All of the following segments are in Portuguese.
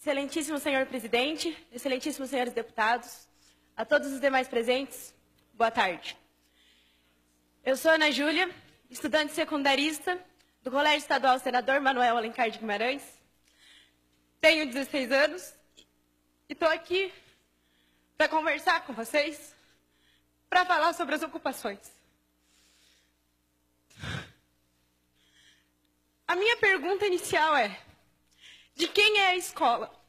Excelentíssimo senhor presidente, excelentíssimos senhores deputados, a todos os demais presentes, boa tarde. Eu sou Ana Júlia, estudante secundarista do Colégio Estadual Senador Manoel Alencar de Guimarães. Tenho 16 anos e estou aqui para conversar com vocês, para falar sobre as ocupações. A minha pergunta inicial é: de quem é a escola?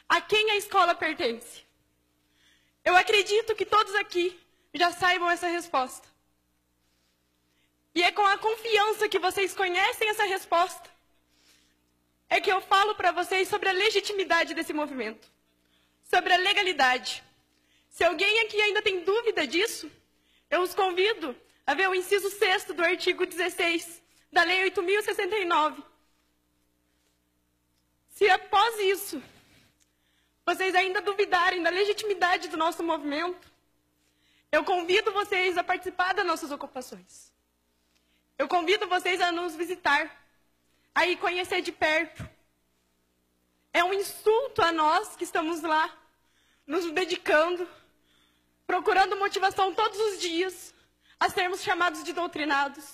A quem a escola pertence? Eu acredito que todos aqui já saibam essa resposta. E é com a confiança que vocês conhecem essa resposta é que eu falo para vocês sobre a legitimidade desse movimento, sobre a legalidade. Se alguém aqui ainda tem dúvida disso, eu os convido a ver o inciso 6º do artigo 16 da Lei 8.069. Se após isso, vocês ainda duvidarem da legitimidade do nosso movimento, eu convido vocês a participar das nossas ocupações. Eu convido vocês a nos visitar, a ir conhecer de perto. É um insulto a nós que estamos lá, nos dedicando, procurando motivação todos os dias, a sermos chamados de doutrinados.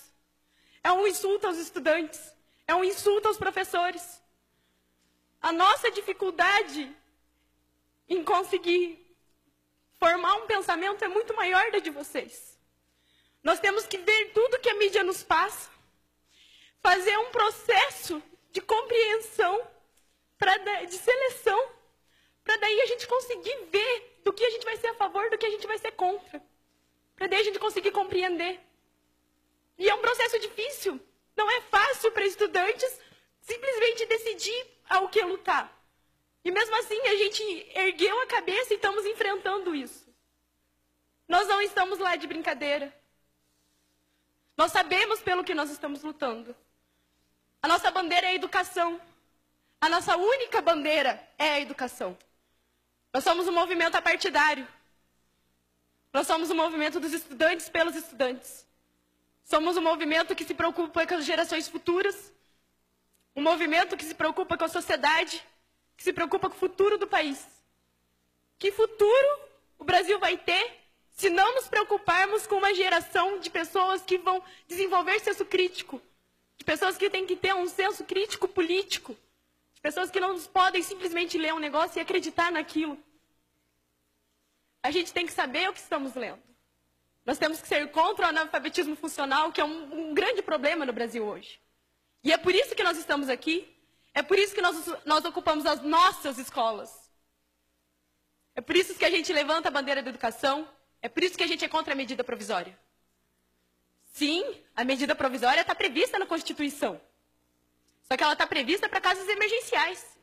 É um insulto aos estudantes, é um insulto aos professores. A nossa dificuldade em conseguir formar um pensamento é muito maior da de vocês. Nós temos que ver tudo que a mídia nos passa, fazer um processo de compreensão, de seleção, para daí a gente conseguir ver do que a gente vai ser a favor, do que a gente vai ser contra, para daí a gente conseguir compreender. E é um processo difícil, não é fácil para estudantes simplesmente decidir ao que lutar. E mesmo assim, a gente ergueu a cabeça e estamos enfrentando isso. Nós não estamos lá de brincadeira. Nós sabemos pelo que nós estamos lutando. A nossa bandeira é a educação. A nossa única bandeira é a educação. Nós somos um movimento apartidário. Nós somos um movimento dos estudantes pelos estudantes. Somos um movimento que se preocupa com as gerações futuras. Um movimento que se preocupa com a sociedade, que se preocupa com o futuro do país. Que futuro o Brasil vai ter se não nos preocuparmos com uma geração de pessoas que vão desenvolver senso crítico, de pessoas que têm que ter um senso crítico político, de pessoas que não podem simplesmente ler um negócio e acreditar naquilo. A gente tem que saber o que estamos lendo. Nós temos que ser contra o analfabetismo funcional, que é um grande problema no Brasil hoje. E é por isso que nós estamos aqui, é por isso que nós ocupamos as nossas escolas. É por isso que a gente levanta a bandeira da educação, é por isso que a gente é contra a medida provisória. Sim, a medida provisória está prevista na Constituição. Só que ela está prevista para casos emergenciais.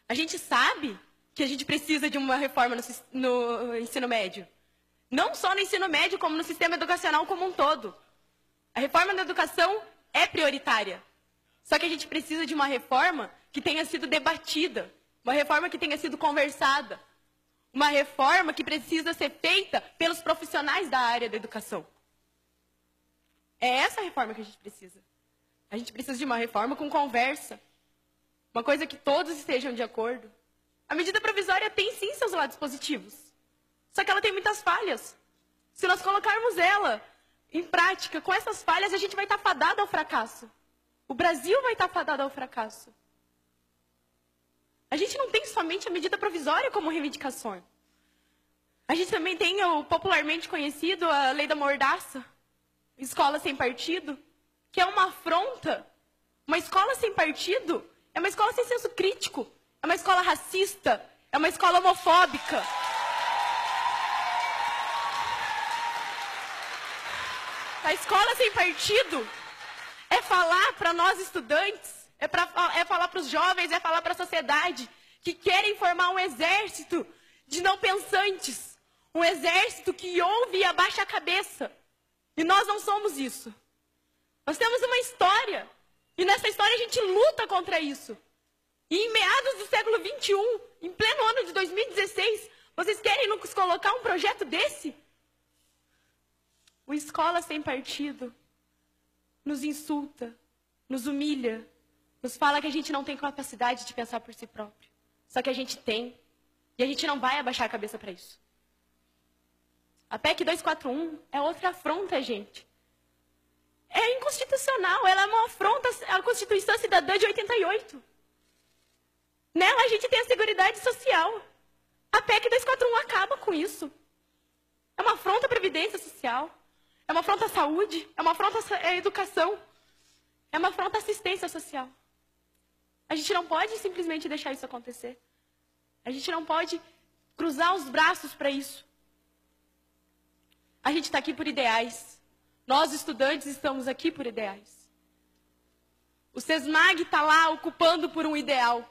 A gente sabe que a gente precisa de uma reforma no ensino médio. Não só no ensino médio, como no sistema educacional como um todo. A reforma da educação é prioritária. Só que a gente precisa de uma reforma que tenha sido debatida, uma reforma que tenha sido conversada, uma reforma que precisa ser feita pelos profissionais da área da educação. É essa reforma que a gente precisa. A gente precisa de uma reforma com conversa, uma coisa que todos estejam de acordo. A medida provisória tem sim seus lados positivos, só que ela tem muitas falhas. Se nós colocarmos ela em prática, com essas falhas, a gente vai estar fadado ao fracasso. O Brasil vai estar fadado ao fracasso. A gente não tem somente a medida provisória como reivindicação. A gente também tem o popularmente conhecido, a lei da mordaça, escola sem partido, que é uma afronta. Uma escola sem partido é uma escola sem senso crítico, é uma escola racista, é uma escola homofóbica. A escola sem partido é falar para nós estudantes, é falar para os jovens, é falar para a sociedade que querem formar um exército de não pensantes, um exército que ouve e abaixa a cabeça. E nós não somos isso. Nós temos uma história, e nessa história a gente luta contra isso. E em meados do século XXI, em pleno ano de 2016, vocês querem nos colocar um projeto desse? O Escola Sem Partido nos insulta, nos humilha, nos fala que a gente não tem capacidade de pensar por si próprio. Só que a gente tem. E a gente não vai abaixar a cabeça para isso. A PEC 241 é outra afronta, gente. É inconstitucional, ela é uma afronta à Constituição Cidadã de 88. Nela a gente tem a Seguridade Social. A PEC 241 acaba com isso. É uma afronta à Previdência Social. É uma afronta à saúde. É uma afronta à educação. É uma afronta à assistência social. A gente não pode simplesmente deixar isso acontecer. A gente não pode cruzar os braços para isso. A gente está aqui por ideais. Nós, estudantes, estamos aqui por ideais. O SESMAG está lá ocupando por um ideal.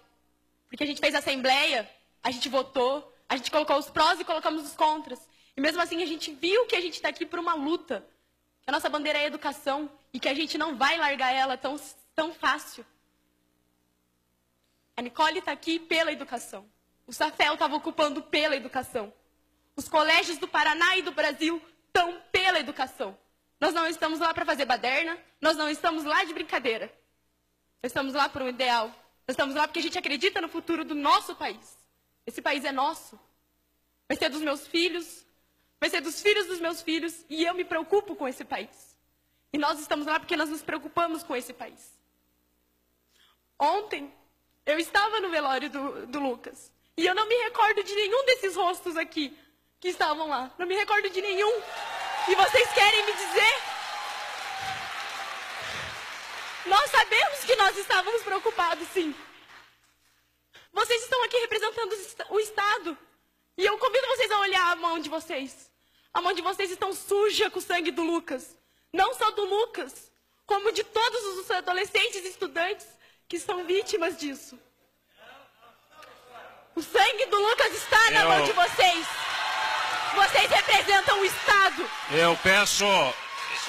Porque a gente fez assembleia, a gente votou, a gente colocou os prós e colocamos os contras. E mesmo assim a gente viu que a gente está aqui por uma luta. Que a nossa bandeira é a educação e que a gente não vai largar ela tão fácil. A Nicole está aqui pela educação. O Safel estava ocupando pela educação. Os colégios do Paraná e do Brasil estão pela educação. Nós não estamos lá para fazer baderna, nós não estamos lá de brincadeira. Nós estamos lá por um ideal. Nós estamos lá porque a gente acredita no futuro do nosso país. Esse país é nosso. Vai ser dos meus filhos, vai ser dos filhos dos meus filhos, e eu me preocupo com esse país. E nós estamos lá porque nós nos preocupamos com esse país. Ontem, eu estava no velório do Lucas. E eu não me recordo de nenhum desses rostos aqui que estavam lá. Não me recordo de nenhum. E vocês querem me dizer? Nós sabemos que nós estávamos preocupados, sim. Vocês estão aqui representando o Estado. E eu convido vocês a olhar a mão de vocês. A mão de vocês está suja com o sangue do Lucas. Não só do Lucas, como de todos os adolescentes e estudantes que são vítimas disso. O sangue do Lucas está na mão de vocês. Vocês representam o Estado.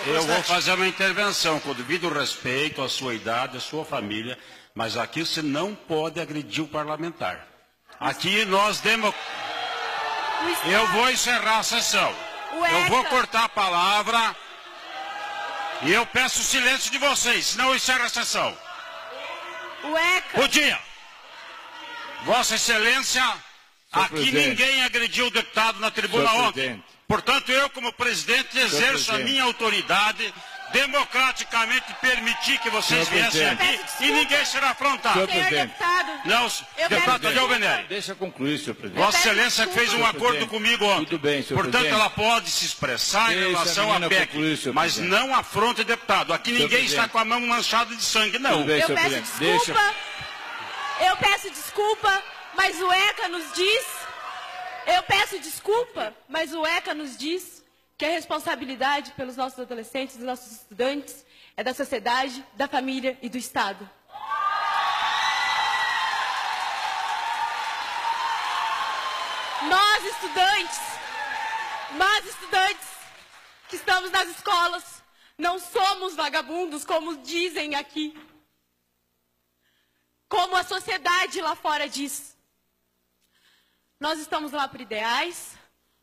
Eu vou fazer uma intervenção com devido respeito à sua idade, à sua família, mas aqui você não pode agredir o parlamentar. Aqui nós Eu vou encerrar a sessão. Eu vou cortar a palavra e eu peço o silêncio de vocês, senão eu encerro a sessão. Bom dia. Vossa Excelência, aqui ninguém agrediu o deputado na tribuna ontem. Portanto, eu, como presidente, exerço a minha autoridade, democraticamente permitir que vocês viessem aqui e ninguém será afrontado. Senhor deputado, Não, deputado Tadeu Venere. Deixa eu concluir, senhor presidente. Vossa Excelência fez um acordo comigo ontem. Tudo bem, senhor Portanto, presidente. ela pode se expressar em relação à PEC, mas não afronte deputado. Aqui ninguém está com a mão manchada de sangue, não. Bem, eu peço desculpa. Eu peço desculpa, mas o ECA nos diz... Eu peço desculpa, mas o ECA nos diz que a responsabilidade pelos nossos adolescentes, dos nossos estudantes, é da sociedade, da família e do Estado. Nós, estudantes que estamos nas escolas, não somos vagabundos, como dizem aqui. Como a sociedade lá fora diz. Nós estamos lá por ideais,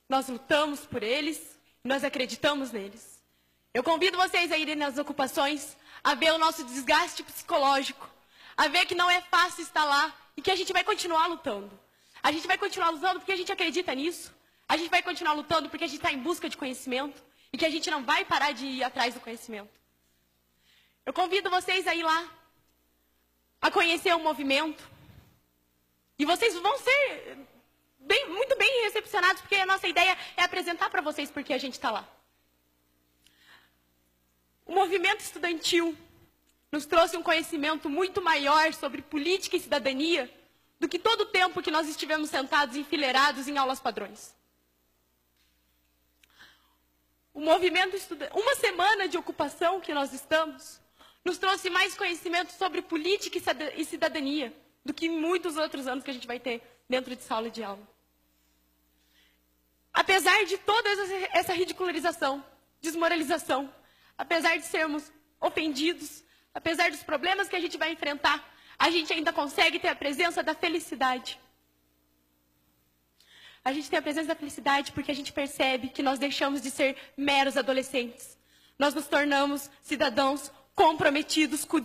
nós lutamos por eles, nós acreditamos neles. Eu convido vocês a irem nas ocupações, a ver o nosso desgaste psicológico, a ver que não é fácil estar lá e que a gente vai continuar lutando. A gente vai continuar lutando porque a gente acredita nisso. A gente vai continuar lutando porque a gente está em busca de conhecimento e que a gente não vai parar de ir atrás do conhecimento. Eu convido vocês a ir lá, a conhecer o movimento. E vocês vão ser muito bem recepcionados, porque a nossa ideia é apresentar para vocês porque a gente está lá. O movimento estudantil nos trouxe um conhecimento muito maior sobre política e cidadania do que todo o tempo que nós estivemos sentados enfileirados em aulas padrões. O movimento estudantil, uma semana de ocupação que nós estamos, nos trouxe mais conhecimento sobre política e cidadania do que muitos outros anos que a gente vai ter dentro de sala de aula. Apesar de toda essa ridicularização, desmoralização, apesar de sermos ofendidos, apesar dos problemas que a gente vai enfrentar, a gente ainda consegue ter a presença da felicidade. A gente tem a presença da felicidade porque a gente percebe que nós deixamos de ser meros adolescentes. Nós nos tornamos cidadãos comprometidos com